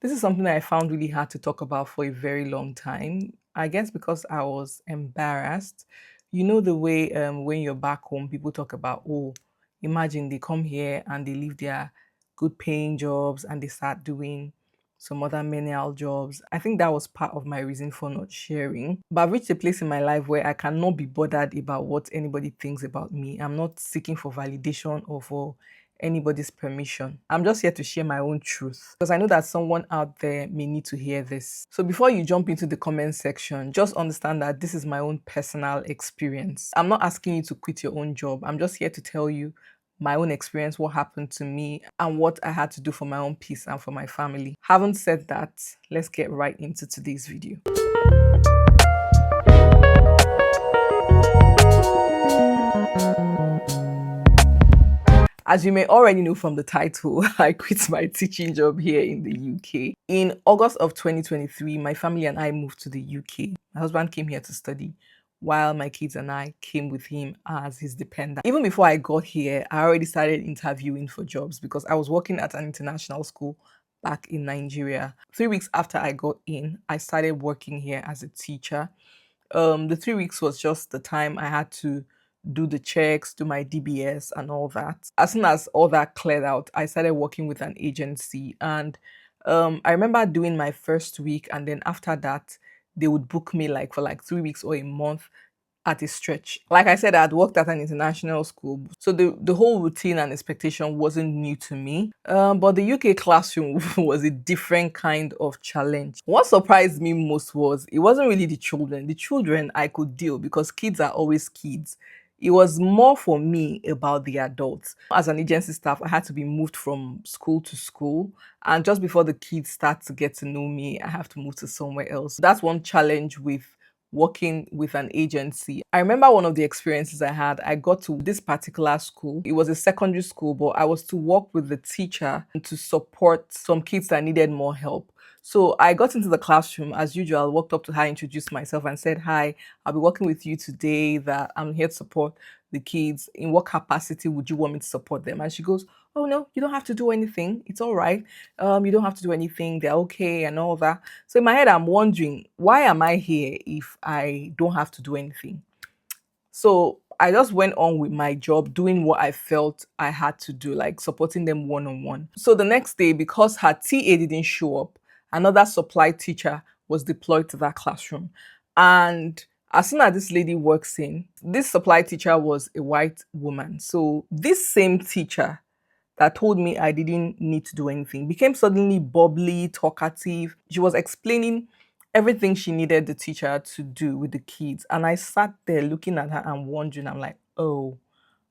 This is something that I found really hard to talk about for a very long time. I guess because I was embarrassed. You know the way when you're back home, people talk about, oh, imagine they come here and they leave their good paying jobs and they start doing some other menial jobs. I think that was part of my reason for not sharing. But I've reached a place in my life where I cannot be bothered about what anybody thinks about me. I'm not seeking for validation or for anybody's permission. I'm just here to share my own truth because I know that someone out there may need to hear this. So before you jump into the comment section, just understand that this is my own personal experience. I'm not asking you to quit your own job. I'm just here to tell you my own experience, what happened to me, and what I had to do for my own peace and for my family. Having said that, let's get right into today's video. As you may already know from the title, I quit my teaching job here in the UK. In August of 2023, my family and I moved to the UK. My husband came here to study, while my kids and I came with him as his dependent. Even before I got here, I already started interviewing for jobs because I was working at an international school back in Nigeria. 3 weeks after I got in, I started working here as a teacher. The 3 weeks was just the time I had to do the checks, do my DBS and all that. As soon as all that cleared out, I started working with an agency. And I remember doing my first week, and then after that, they would book me like for like 3 weeks or a month at a stretch. Like I said, I had worked at an international school, so the whole routine and expectation wasn't new to me. But the UK classroom was a different kind of challenge. What surprised me most was it wasn't really the children. The children I could deal because kids are always kids. It was more for me about the adults. As an agency staff, I had to be moved from school to school. And just before the kids start to get to know me, I have to move to somewhere else. That's one challenge with working with an agency. I remember one of the experiences I had. I got to this particular school. It was a secondary school, but I was to work with the teacher to support some kids that needed more help. So I got into the classroom as usual, walked up to her, introduced myself and said, "Hi, I'll be working with you today, that I'm here to support the kids. In what capacity would you want me to support them?" And she goes, "Oh no, you don't have to do anything. It's all right. You don't have to do anything. They're okay," and all that. So in my head, I'm wondering, why am I here if I don't have to do anything? So I just went on with my job, doing what I felt I had to do, like supporting them one on one. So the next day, because her TA didn't show up, another supply teacher was deployed to that classroom. And as soon as this lady works in, this supply teacher was a white woman. So this same teacher that told me I didn't need to do anything became suddenly bubbly, talkative. She was explaining everything she needed the teacher to do with the kids. And I sat there looking at her and wondering, I'm like, oh,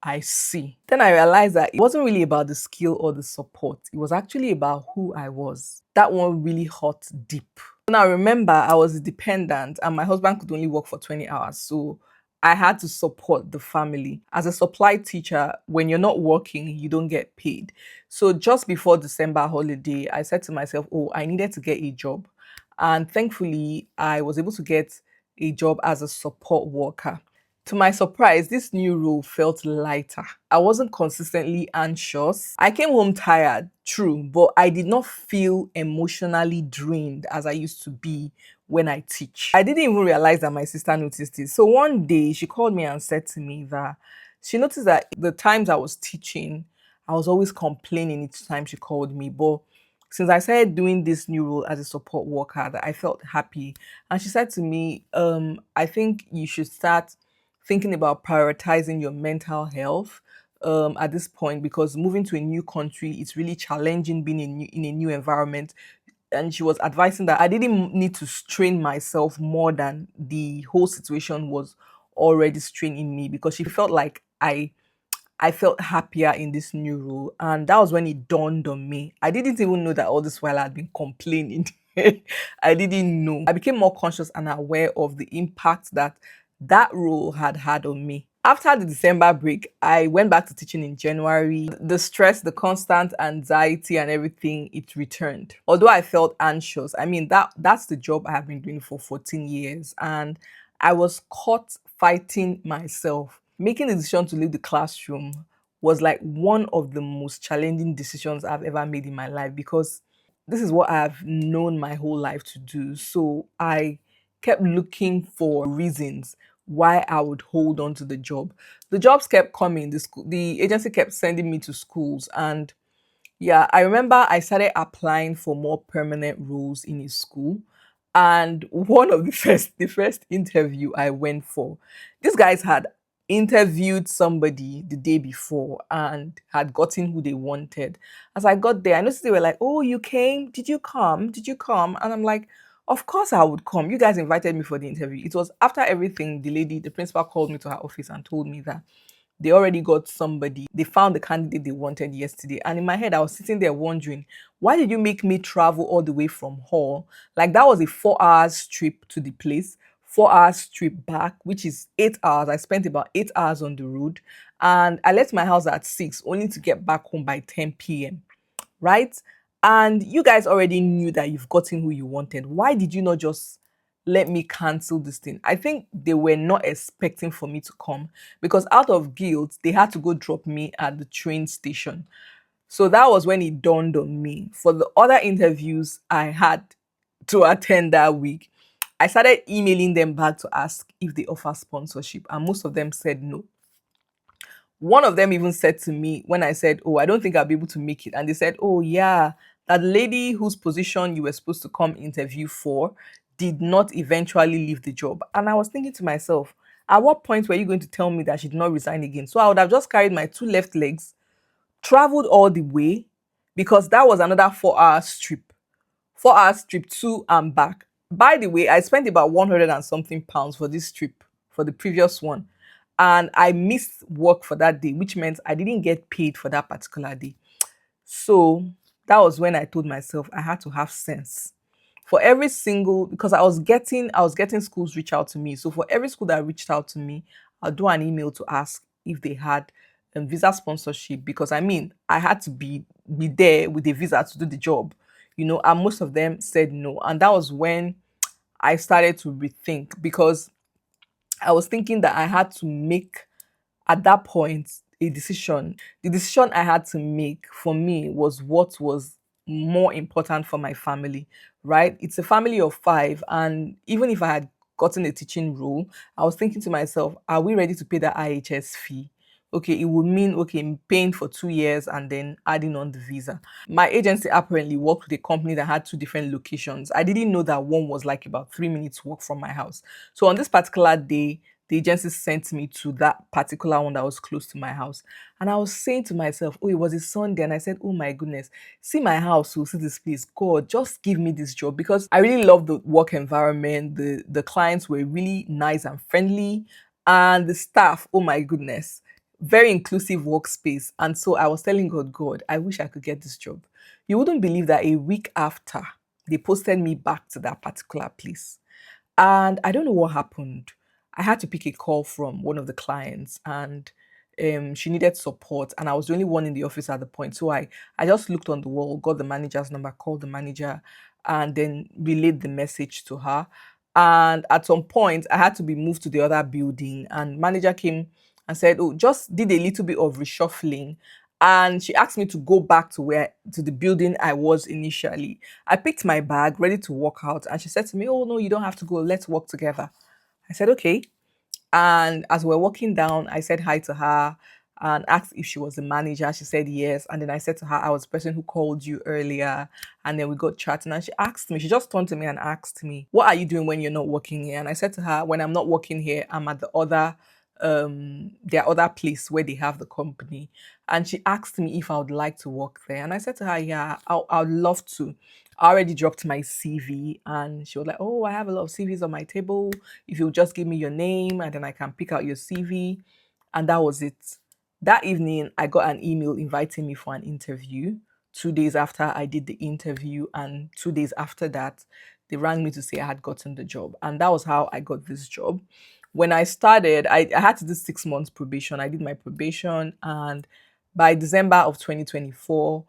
I see. Then I realized that it wasn't really about the skill or the support. It was actually about who I was. That one really hurt deep. Now remember, I was dependent and my husband could only work for 20 hours. So I had to support the family. As a supply teacher, when you're not working, you don't get paid. So just before December holiday, I said to myself, oh, I needed to get a job. And thankfully, I was able to get a job as a support worker. To my surprise, this new role felt lighter. I wasn't consistently anxious. I came home tired, true, but I did not feel emotionally drained as I used to be when I teach. I didn't even realize that my sister noticed it. So one day she called me and said to me that she noticed that the times I was teaching, I was always complaining each time she called me. But since I started doing this new role as a support worker, that I felt happy. And she said to me, I think you should start thinking about prioritizing your mental health at this point, because moving to a new country, it's really challenging being in a new environment. And she was advising that I didn't need to strain myself more than the whole situation was already straining me, because she felt like I felt happier in this new role. And that was when it dawned on me. I didn't even know that all this while I had been complaining. I didn't know. I became more conscious and aware of the impact that that role had had on me. After the December break, I went back to teaching in January. The stress, the constant anxiety and everything, it returned. Although I felt anxious, I mean, that's the job I have been doing for 14 years. And I was caught fighting myself. Making the decision to leave the classroom was like one of the most challenging decisions I've ever made in my life, because this is what I've known my whole life to do. So I kept looking for reasons why I would hold on to the job. The jobs kept coming. The agency kept sending me to schools, and yeah, I remember I started applying for more permanent roles in a school. And one of the first interview I went for, these guys had interviewed somebody the day before and had gotten who they wanted. As I got there, I noticed they were like, "Oh, you came? Did you come? Did you come?" And I'm like, "Of course I would come. You guys invited me for the interview." It was after everything, the principal called me to her office and told me that they already got somebody. They found the candidate they wanted yesterday. And in my head, I was sitting there wondering, why did you make me travel all the way from Hall? Like that was a 4 hours trip to the place, 4 hours trip back, which is 8 hours. I spent about 8 hours on the road. And I left my house at 6, only to get back home by 10 p.m. Right? And you guys already knew that you've gotten who you wanted. Why did you not just let me cancel this thing? I think they were not expecting for me to come, because out of guilt, they had to go drop me at the train station. So that was when it dawned on me. For the other interviews I had to attend that week, I started emailing them back to ask if they offer sponsorship, and most of them said no. One of them even said to me when I said, "Oh, I don't think I'll be able to make it." And they said, "Oh, yeah, that lady whose position you were supposed to come interview for did not eventually leave the job." And I was thinking to myself, at what point were you going to tell me that she did not resign again? So I would have just carried my two left legs, traveled all the way, because that was another 4 hours trip. 4 hours trip to and back. By the way, I spent about 100 and something pounds for this trip, for the previous one. And I missed work for that day, which meant I didn't get paid for that particular day. So that was when I told myself I had to have sense. For every single, because I was getting schools reach out to me. So for every school that reached out to me, I'll do an email to ask if they had visa sponsorship, because I mean I had to be there with a visa to do the job, and most of them said no. And that was when I started to rethink, because I was thinking that I had to make, at that point, a decision. The decision I had to make for me was what was more important for my family, right? It's a family of five. And even if I had gotten a teaching role, I was thinking to myself, are we ready to pay the IHS fee? Okay, it would mean, okay, paying for 2 years and then adding on the visa. My agency apparently worked with a company that had two different locations. I didn't know that one was like about 3 minutes walk from my house. So on this particular day, the agency sent me to that particular one that was close to my house. And I was saying to myself, oh, it was a Sunday. And I said, oh my goodness, see my house, see this place. God, just give me this job, because I really love the work environment. The clients were really nice and friendly. And the staff, oh my goodness, very inclusive workspace. And so I was telling God, God, I wish I could get this job. You wouldn't believe that a week after, they posted me back to that particular place. And I don't know what happened. I had to pick a call from one of the clients, and she needed support. And I was the only one in the office at the point. So I just looked on the wall, got the manager's number, called the manager, and then relayed the message to her. And at some point, I had to be moved to the other building. And manager came and said, "Oh, just did a little bit of reshuffling." And she asked me to go back to the building I was initially. I picked my bag, ready to walk out, and she said to me, "Oh no, you don't have to go. Let's walk together." I said, "Okay." And as we're walking down, I said hi to her and asked if she was the manager. She said yes. And then I said to her, "I was the person who called you earlier." And then we got chatting, and she just turned to me and asked me, "What are you doing when you're not working here?" And I said to her, "When I'm not working here, I'm at their other place where they have the company." And she asked me if I would like to work there. And I said to her, "Yeah, I'd love to." I already dropped my CV, and she was like, "Oh, I have a lot of CVs on my table. If you just give me your name and then I can pick out your CV." And that was it. That evening, I got an email inviting me for an interview. 2 days after I did the interview, and 2 days after that, they rang me to say I had gotten the job. And that was how I got this job. When I started, I had to do 6 months probation. I did my probation, and by December of 2024,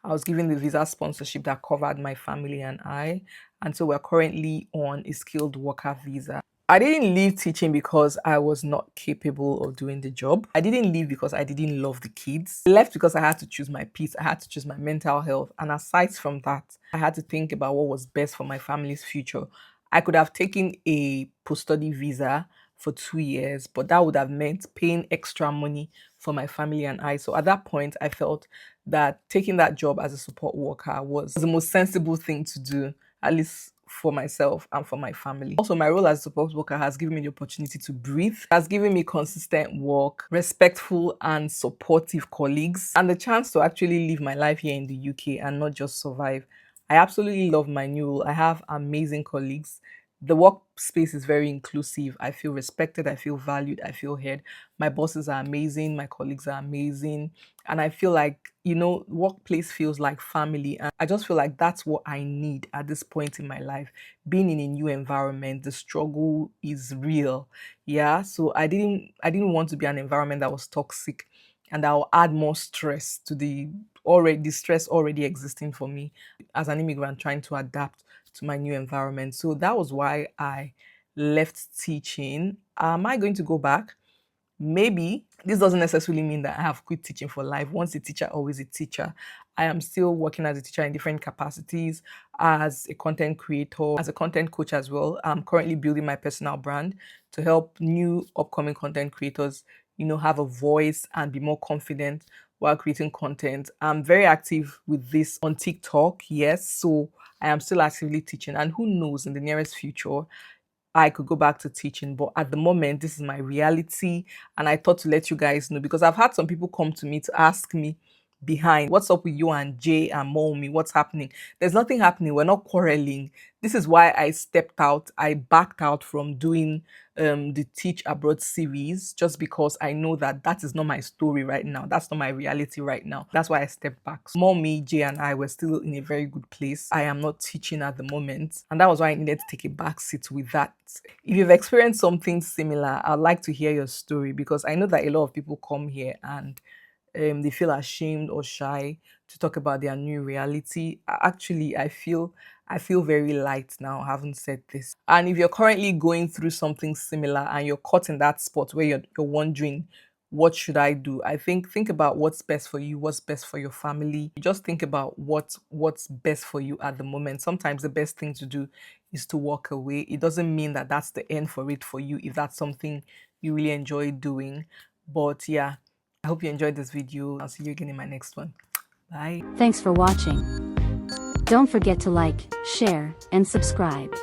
I was given the visa sponsorship that covered my family and I. And so we're currently on a skilled worker visa. I didn't leave teaching because I was not capable of doing the job. I didn't leave because I didn't love the kids. I left because I had to choose my peace. I had to choose my mental health. And aside from that, I had to think about what was best for my family's future. I could have taken a post-study visa for 2 years, but that would have meant paying extra money for my family and I. So at that point, I felt that taking that job as a support worker was the most sensible thing to do, at least for myself and for my family. Also, my role as a support worker has given me the opportunity to breathe, has given me consistent work, respectful and supportive colleagues, and the chance to actually live my life here in the UK and not just survive. I absolutely love my new role. I have amazing colleagues. The workspace is very inclusive. I feel respected, I feel valued, I feel heard. My bosses are amazing, my colleagues are amazing. And I feel like, workplace feels like family. And I just feel like that's what I need at this point in my life. Being in a new environment, the struggle is real. Yeah. So I didn't want to be an environment that was toxic and that will add more stress to the stress already existing for me as an immigrant trying to adapt to my new environment. So that was why I left teaching. Am I going to go back? Maybe. This doesn't necessarily mean that I have quit teaching for life. Once a teacher, always a teacher. I am still working as a teacher in different capacities, as a content creator, as a content coach as well. I'm currently building my personal brand to help new upcoming content creators, have a voice and be more confident while creating content. I'm very active with this on TikTok, yes. So I am still actively teaching, and who knows, in the nearest future, I could go back to teaching. But at the moment, this is my reality. And I thought to let you guys know because I've had some people come to me to ask me behind, what's up with you and Jay and Mommy? What's happening? There's nothing happening. We're not quarreling. This is why I stepped out. I backed out from doing the Teach Abroad series just because I know that that is not my story right now. That's not my reality right now. That's why I stepped back. So Mommy, Jay, and I were still in a very good place. I am not teaching at the moment, and that was why I needed to take a back seat with that. If you've experienced something similar, I'd like to hear your story because I know that a lot of people come here and they feel ashamed or shy to talk about their new reality. Actually, I feel very light now having said this. And if you're currently going through something similar and you're caught in that spot where you're wondering, what should I do? I think about what's best for you, what's best for your family. You just think about what's best for you at the moment. Sometimes the best thing to do is to walk away. It doesn't mean that that's the end for it for you if that's something you really enjoy doing. But yeah, I hope you enjoyed this video. I'll see you again in my next one. Bye. Thanks for watching. Don't forget to like, share, and subscribe.